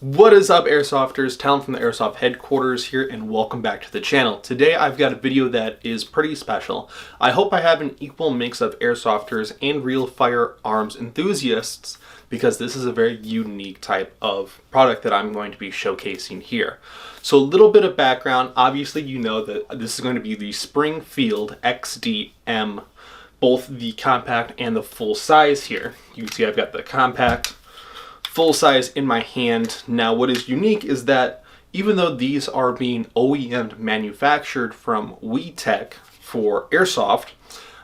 What is up, Airsofters? Talon from the Airsoft Headquarters here, and welcome back to the channel. Today I've got a video that is pretty special. I hope I have an equal mix of Airsofters and real firearms enthusiasts, because this is a very unique type of product that I'm going to be showcasing here. So a little bit of background. Obviously you know that this is going to be the Springfield XDM, both the compact and the full size here. You can see I've got the compact full size in my hand. Now what is unique is that even though these are being OEM manufactured from WeTech for Airsoft,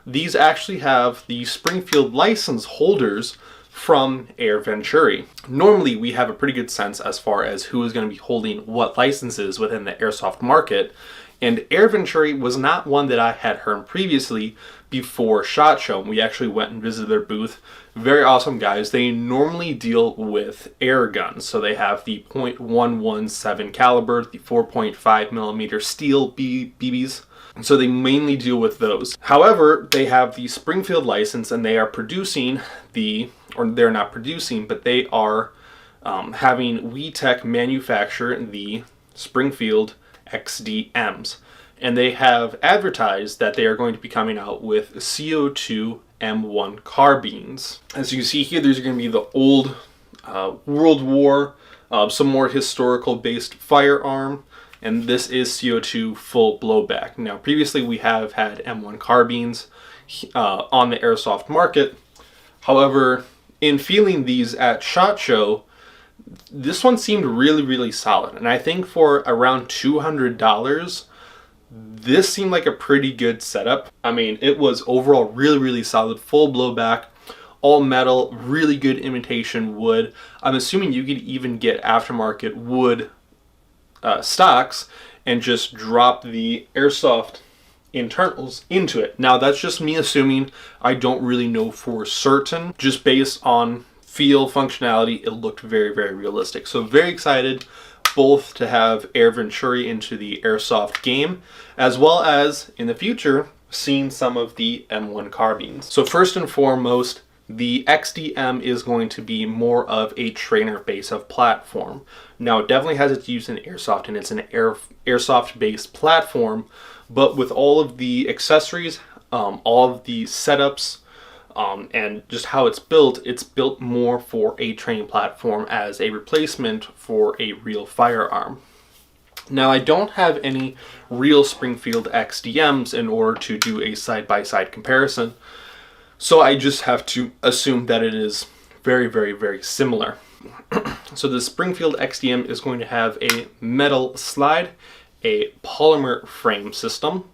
these actually have the Springfield license holders from Air Venturi. Normally we have a pretty good sense as far as who is going to be holding what licenses within the airsoft market, and Air Venturi was not one that I had heard previously before SHOT Show. We actually went and visited their booth. Very awesome guys. They normally deal with air guns. So they have the .117 caliber, the 4.5 millimeter steel BBs. So they mainly deal with those. However, they have the Springfield license and they are producing they're not producing, but they are having WeTech manufacture the Springfield XDMs. And they have advertised that they are going to be coming out with CO2 M1 carbines. As you can see here, there's going to be the old World War, some more historical based firearm, and this is CO2 full blowback. Now previously we have had M1 carbines on the airsoft market. However, in feeling these at SHOT Show, this one seemed really solid, and I think for around $200 this seemed like a pretty good setup. I mean, it was overall really solid, full blowback, all metal, really good imitation wood. I'm assuming you could even get aftermarket wood stocks and just drop the airsoft internals into it. Now that's just me assuming. I don't really know for certain. Just based on feel, functionality, it looked very realistic. So very excited both to have Air Venturi into the airsoft game, as well as in the future seeing some of the M1 carbines. So first and foremost, the XDM is going to be more of a trainer base of platform. Now it definitely has its use in airsoft, and it's an airsoft based platform, but with all of the accessories, all of the setups, and just how it's built more for a training platform as a replacement for a real firearm. Now I don't have any real Springfield XDMs in order to do a side-by-side comparison, so I just have to assume that it is very similar. So the Springfield XDM is going to have a metal slide, a polymer frame system.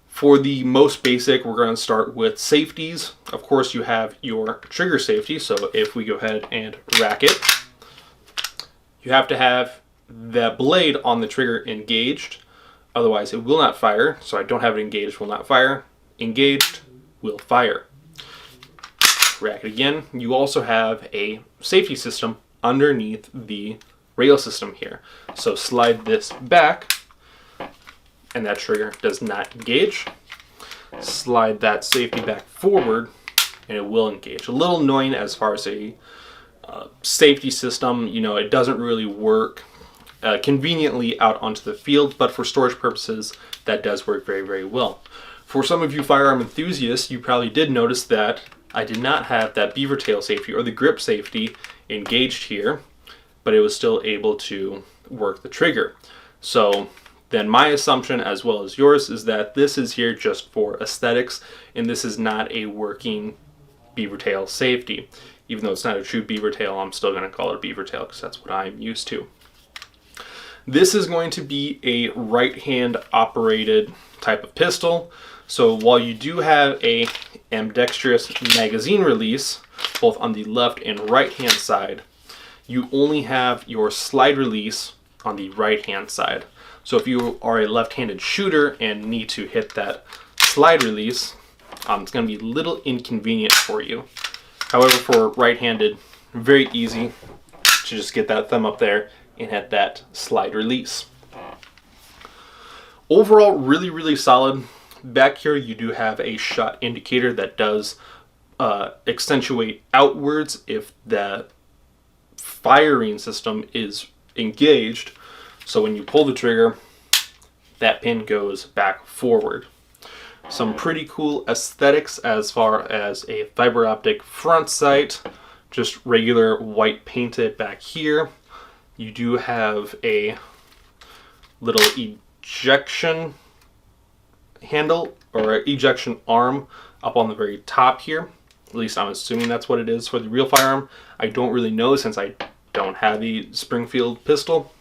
For the most basic, we're going to start with safeties. Of course, you have your trigger safety. So if we go ahead and rack it, you have to have the blade on the trigger engaged. Otherwise, it will not fire. So I don't have it engaged, will not fire. Engaged, will fire. Rack it again. You also have a safety system underneath the rail system here. So slide this back, and that trigger does not engage. Slide that safety back forward and it will engage. A little annoying as far as a safety system. You know, it doesn't really work conveniently out onto the field, but for storage purposes that does work very well. For some of you firearm enthusiasts, you probably did notice that I did not have that beaver tail safety or the grip safety engaged here, but it was still able to work the trigger. So then my assumption, as well as yours, is that this is here just for aesthetics, and this is not a working beaver tail safety. Even though it's not a true beaver tail, I'm still going to call it a beaver tail because that's what I'm used to. This is going to be a right-hand operated type of pistol. So while you do have a ambidextrous magazine release, both on the left and right-hand side, you only have your slide release on the right-hand side. So if you are a left-handed shooter and need to hit that slide release, it's going to be a little inconvenient for you. However, for right-handed, very easy to just get that thumb up there and hit that slide release. Overall, really solid. Back here you do have a shot indicator that does accentuate outwards if the firing system is engaged. So when you pull the trigger, that pin goes back forward. Some pretty cool aesthetics as far as a fiber optic front sight, just regular white painted back here. You do have a little ejection handle or ejection arm up on the very top here. At least I'm assuming that's what it is for the real firearm. I don't really know since I don't have the Springfield pistol.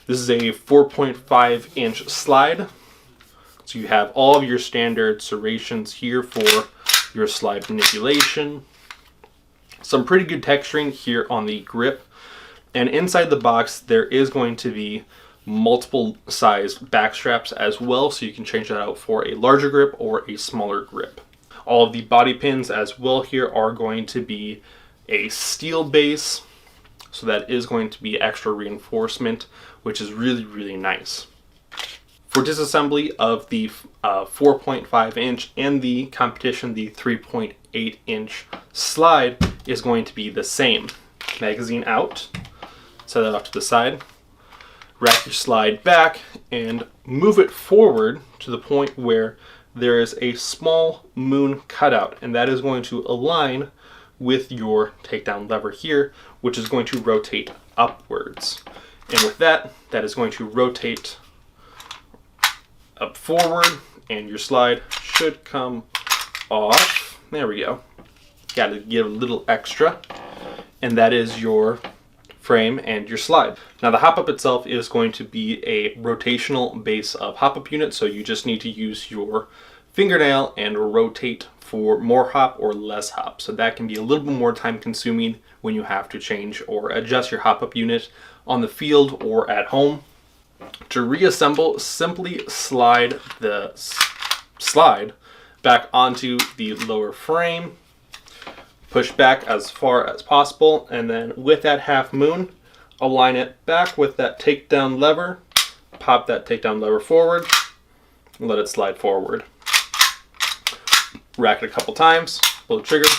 This is a 4.5 inch slide. So you have all of your standard serrations here for your slide manipulation. Some pretty good texturing here on the grip. And inside the box, there is going to be multiple sized back straps as well. So you can change that out for a larger grip or a smaller grip. All of the body pins as well here are going to be a steel base. So that is going to be extra reinforcement, which is really, really nice. For disassembly of the 4.5 inch and the competition, the 3.8 inch slide is going to be the same. Magazine out, set that off to the side, rack your slide back, and move it forward to the point where there is a small moon cutout, and that is going to align with your takedown lever here, which is going to rotate upwards. And with that, that is going to rotate up forward, and your slide should come off. There we go. Got to give a little extra, and that is your frame and your slide. Now the hop-up itself is going to be a rotational base of hop-up unit, so you just need to use your fingernail and rotate for more hop or less hop. So that can be a little bit more time consuming when you have to change or adjust your hop-up unit on the field or at home. To reassemble, simply slide the slide back onto the lower frame, push back as far as possible, and then with that half moon, align it back with that takedown lever, pop that takedown lever forward, and let it slide forward. Rack it a couple times, pull the trigger,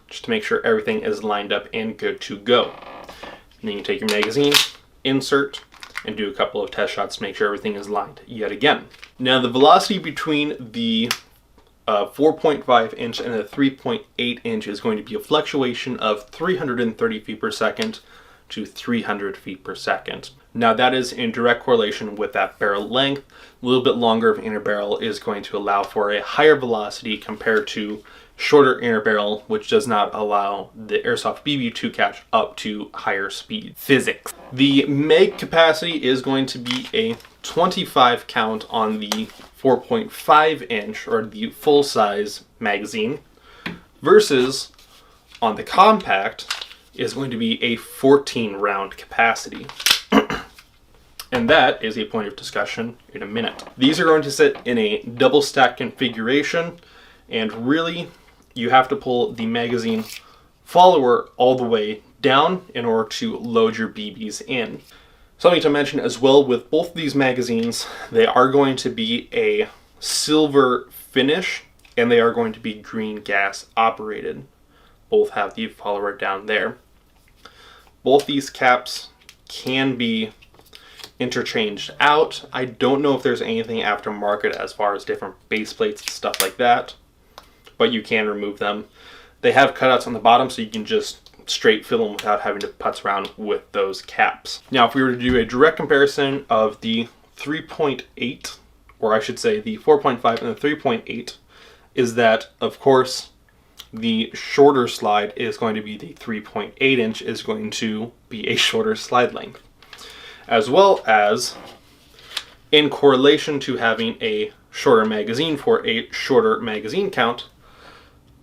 just to make sure everything is lined up and good to go. And then you take your magazine, insert, and do a couple of test shots to make sure everything is lined yet again. Now the velocity between the 4.5 inch and the 3.8 inch is going to be a fluctuation of 330 feet per second to 300 feet per second. Now that is in direct correlation with that barrel length. A little bit longer of inner barrel is going to allow for a higher velocity compared to shorter inner barrel, which does not allow the Airsoft BB to catch up to higher speed physics. The mag capacity is going to be a 25 count on the 4.5 inch or the full size magazine versus on the compact is going to be a 14 round capacity. And that is a point of discussion in a minute. These are going to sit in a double stack configuration, and really you have to pull the magazine follower all the way down in order to load your BBs in. Something to mention as well with both these magazines, they are going to be a silver finish and they are going to be green gas operated. Both have the follower down there. Both these caps can be interchanged out. I don't know if there's anything aftermarket as far as different base plates and stuff like that, but you can remove them. They have cutouts on the bottom so you can just straight fill them without having to putz around with those caps. Now if we were to do a direct comparison of the 3.8, or I should say the 4.5 and the 3.8, is that of course the shorter slide is going to be the 3.8 inch is going to be a shorter slide length, as well as in correlation to having a shorter magazine for a shorter magazine count,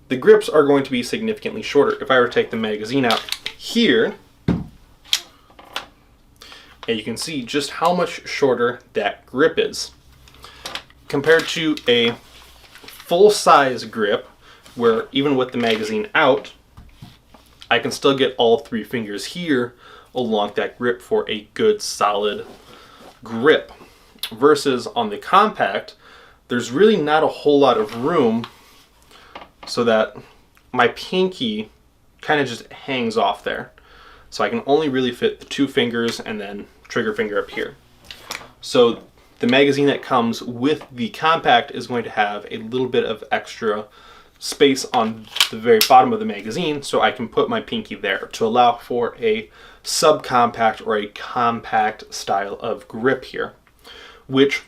the grips are going to be significantly shorter. If I were to take the magazine out here, and you can see just how much shorter that grip is compared to a full-size grip where even with the magazine out, I can still get all three fingers here along that grip for a good solid grip. Versus on the compact, there's really not a whole lot of room so that my pinky kind of just hangs off there. So I can only really fit the 2 fingers and then trigger finger up here. So the magazine that comes with the compact is going to have a little bit of extra space on the very bottom of the magazine, so I can put my pinky there to allow for a subcompact or a compact style of grip here, which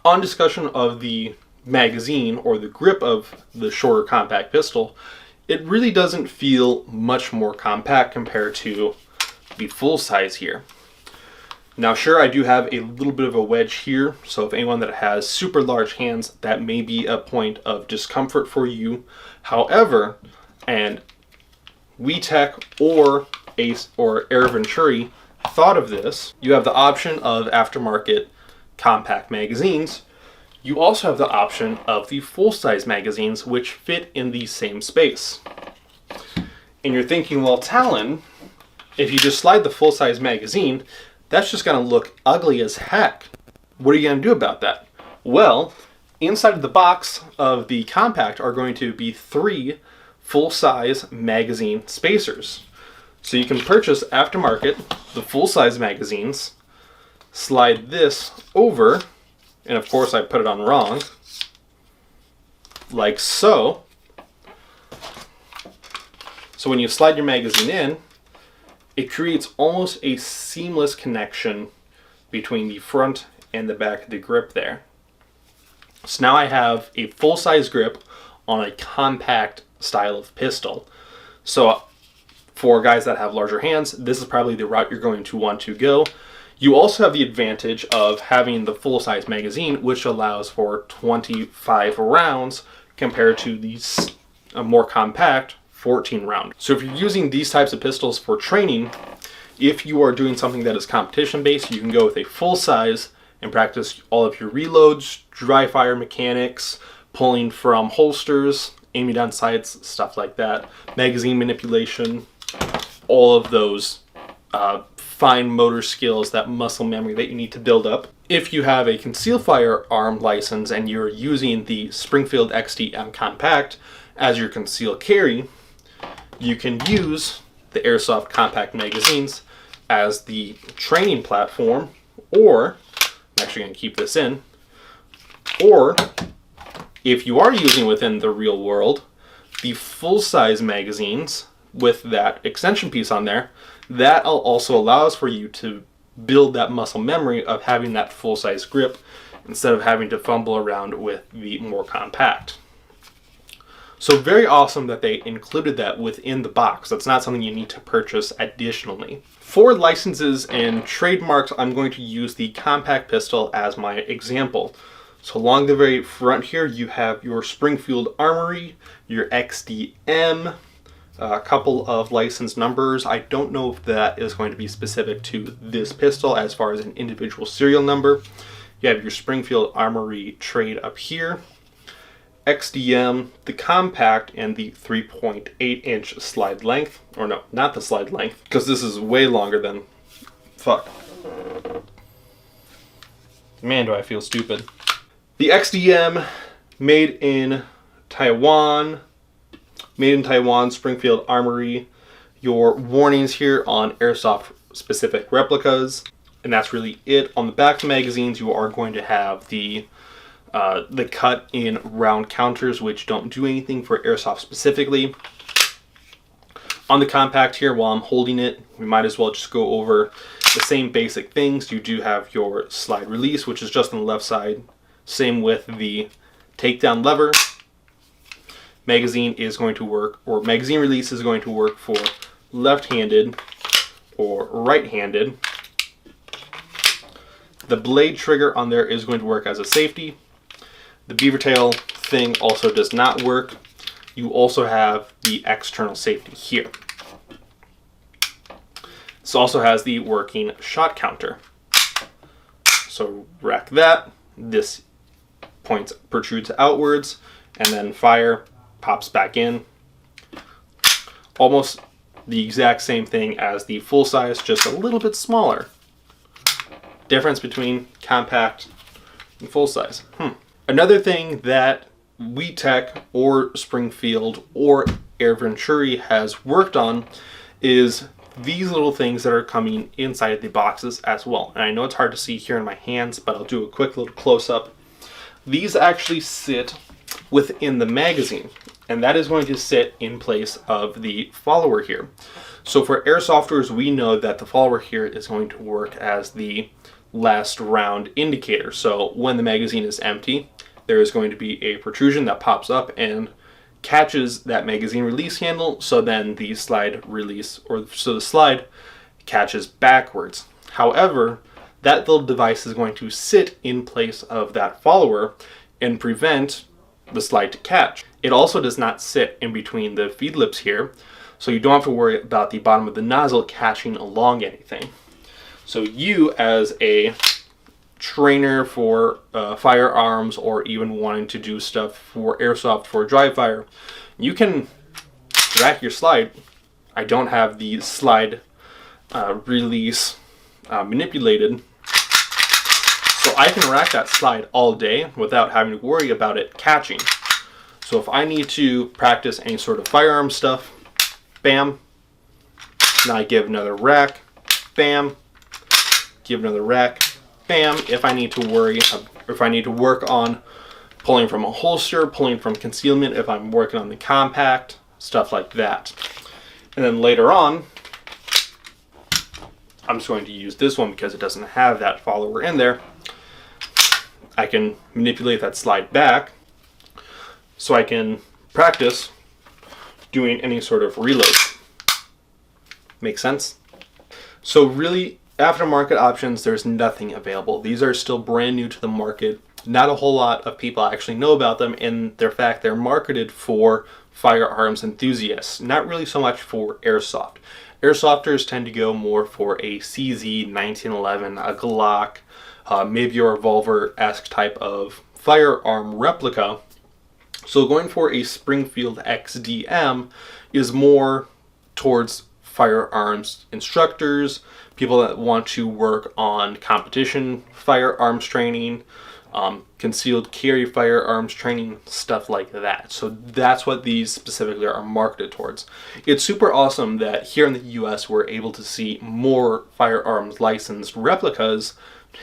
on discussion of the magazine or the grip of the shorter compact pistol, it really doesn't feel much more compact compared to the full size here. Now sure, I do have a little bit of a wedge here, so if anyone that has super large hands, that may be a point of discomfort for you. However, and WeTech or Ace or Air Venturi thought of this, you have the option of aftermarket compact magazines. You also have the option of the full-size magazines, which fit in the same space. And you're thinking, well, Talon, if you just slide the full-size magazine, that's just going to look ugly as heck. What are you going to do about that? Well, inside of the box of the compact are going to be 3 full-size magazine spacers. So you can purchase aftermarket, the full-size magazines, slide this over, and of course I put it on wrong, like so. So when you slide your magazine in, it creates almost a seamless connection between the front and the back of the grip there. So now I have a full-size grip on a compact style of pistol. So for guys that have larger hands, this is probably the route you're going to want to go. You also have the advantage of having the full-size magazine, which allows for 25 rounds compared to these more compact 14 round. So if you're using these types of pistols for training, if you are doing something that is competition based, you can go with a full size and practice all of your reloads, dry fire mechanics, pulling from holsters, aiming down sights, stuff like that, magazine manipulation, all of those fine motor skills, that muscle memory that you need to build up. If you have a concealed firearm license and you're using the Springfield XDM compact as your concealed carry, you can use the Airsoft compact magazines as the training platform, or I'm actually going to keep this in, or if you are using within the real world, the full-size magazines with that extension piece on there, that also allows for you to build that muscle memory of having that full-size grip instead of having to fumble around with the more compact. So very awesome that they included that within the box. That's not something you need to purchase additionally. For licenses and trademarks, I'm going to use the compact pistol as my example. So along the very front here, you have your Springfield Armory, your XDM, a couple of license numbers. I don't know if that is going to be specific to this pistol as far as an individual serial number. You have your Springfield Armory trade up here, XDM, the compact, and the 3.8 inch slide length. Or no, not the slide length, because this is way longer than... Fuck. Man, do I feel stupid. The XDM, made in Taiwan, Springfield Armory. Your warnings here on Airsoft specific replicas, and that's really it. On the back of the magazines, you are going to have the cut in round counters, which don't do anything for Airsoft specifically. On the compact here, while I'm holding it, we might as well just go over the same basic things. You do have your slide release, which is just on the left side. Same with the takedown lever. Magazine is going to work, or magazine release is going to work for left-handed or right-handed. The blade trigger on there is going to work as a safety. The beaver tail thing also does not work. You also have the external safety here. This also has the working shot counter. So rack that. This protrudes outwards, and then fire pops back in. Almost the exact same thing as the full size, just a little bit smaller. Difference between compact and full size. Another thing that WeTech or Springfield or Air Venturi has worked on is these little things that are coming inside the boxes as well. And I know it's hard to see here in my hands, but I'll do a quick little close-up. These actually sit within the magazine, and that is going to sit in place of the follower here. So for airsofters, we know that the follower here is going to work as the last round indicator. So when the magazine is empty, there is going to be a protrusion that pops up and catches that magazine release handle, so then the slide release, or so the slide catches backwards. However, that little device is going to sit in place of that follower and prevent the slide to catch. It also does not sit in between the feed lips here, so you don't have to worry about the bottom of the nozzle catching along anything. So you, as a trainer for firearms, or even wanting to do stuff for airsoft for dry fire, you can rack your slide. I don't have the slide release manipulated, so I can rack that slide all day without having to worry about it catching. So if I need to practice any sort of firearm stuff, bam, now I give another rack, bam, give another rack, bam. If I need to work on pulling from a holster, pulling from concealment, if I'm working on the compact, stuff like that. And then later on, I'm just going to use this one because it doesn't have that follower in there. I can manipulate that slide back so I can practice doing any sort of reload. Make sense? So really, aftermarket options, there's nothing available. These are still brand new to the market. Not a whole lot of people actually know about them, in their fact they're marketed for firearms enthusiasts, not really so much for airsoft. Airsofters tend to go more for a CZ 1911, a Glock, maybe a revolver-esque type of firearm replica. So going for a Springfield XDM is more towards firearms instructors, people that want to work on competition firearms training, concealed carry firearms training, stuff like that. So that's what these specifically are marketed towards. It's super awesome that here in the US we're able to see more firearms licensed replicas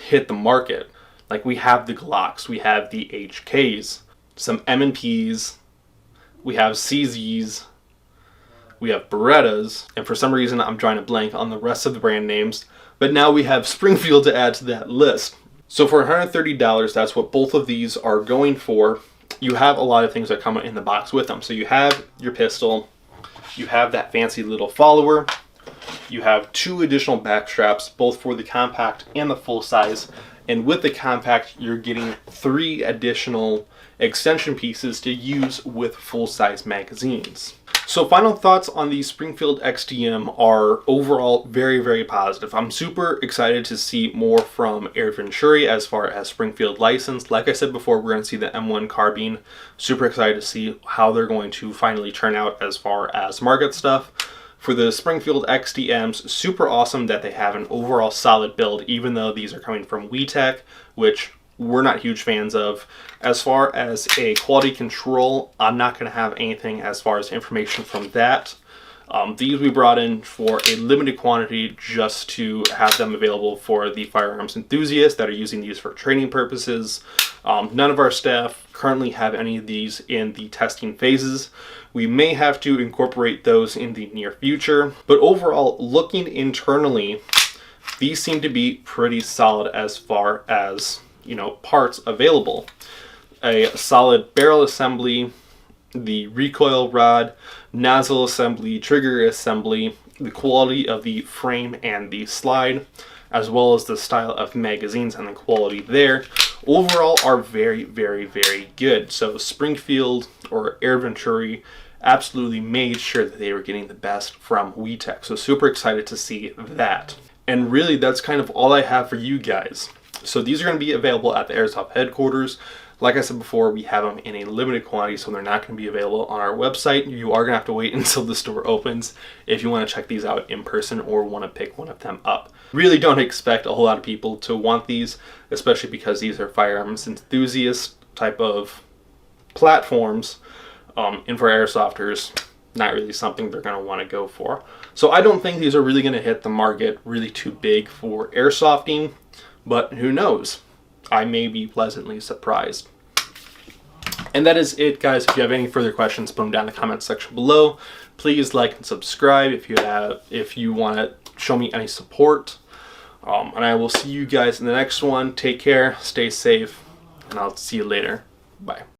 hit the market. Like, we have the Glocks, we have the HKs, some M&Ps, we have CZs, we have Berettas, and for some reason I'm trying to blank on the rest of the brand names, but now we have Springfield to add to that list. So for $130, that's what both of these are going for. You have a lot of things that come in the box with them. So you have your pistol, you have that fancy little follower, you have 2 additional back straps, both for the compact and the full size. And with the compact, you're getting 3 additional extension pieces to use with full-size magazines. So final thoughts on the Springfield XDM are overall very, very positive. I'm super excited to see more from Air Venturi as far as Springfield license. Like I said before, we're going to see the M1 carbine. Super excited to see how they're going to finally turn out as far as market stuff. For the Springfield XDMs, super awesome that they have an overall solid build, even though these are coming from WeTech, which we're not huge fans of. As far as a quality control, I'm not going to have anything as far as information from that. These we brought in for a limited quantity just to have them available for the firearms enthusiasts that are using these for training purposes. None of our staff currently have any of these in the testing phases. We may have to incorporate those in the near future, but overall, looking internally, these seem to be pretty solid as far as, you know, parts available. A solid barrel assembly, the recoil rod, nozzle assembly, trigger assembly, the quality of the frame and the slide, as well as the style of magazines and the quality there, overall are very, very, very good. So Springfield, or Air Venturi, absolutely made sure that they were getting the best from WeTech. So super excited to see that. And really, that's kind of all I have for you guys. So these are going to be available at the Airsoft Headquarters. Like I said before, we have them in a limited quantity, so they're not going to be available on our website. You are going to have to wait until the store opens if you want to check these out in person or want to pick one of them up. Really don't expect a whole lot of people to want these, especially because these are firearms enthusiast type of platforms. And for airsofters, not really something they're going to want to go for. So I don't think these are really going to hit the market really too big for airsofting, but who knows? I may be pleasantly surprised. And that is it, guys. If you have any further questions, put them down in the comment section below. Please like and subscribe if you want to show me any support. And I will see you guys in the next one. Take care, stay safe, and I'll see you later. Bye.